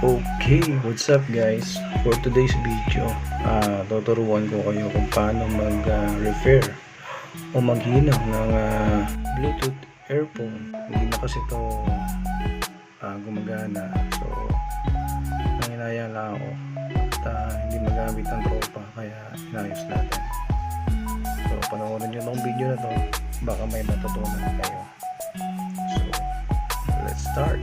Okay, what's up guys? For today's video, tuturuan ko kayo kung paano mag-repair o maghinang ng Bluetooth earphone. Hindi na kasi ito gumagana. So, nanginaya lang ako at hindi magamit ng tropa, kaya inayos natin. So, panoorin nyo itong video na to, baka may matutunan kayo. So, let's start.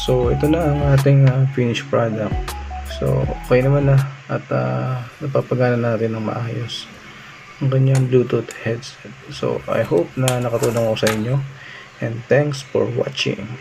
So ito na ang ating finished product. So okay naman na at napapagana natin ng maayos ang kanyang Bluetooth headset. So I hope na nakatulong ako sa inyo, and thanks for watching.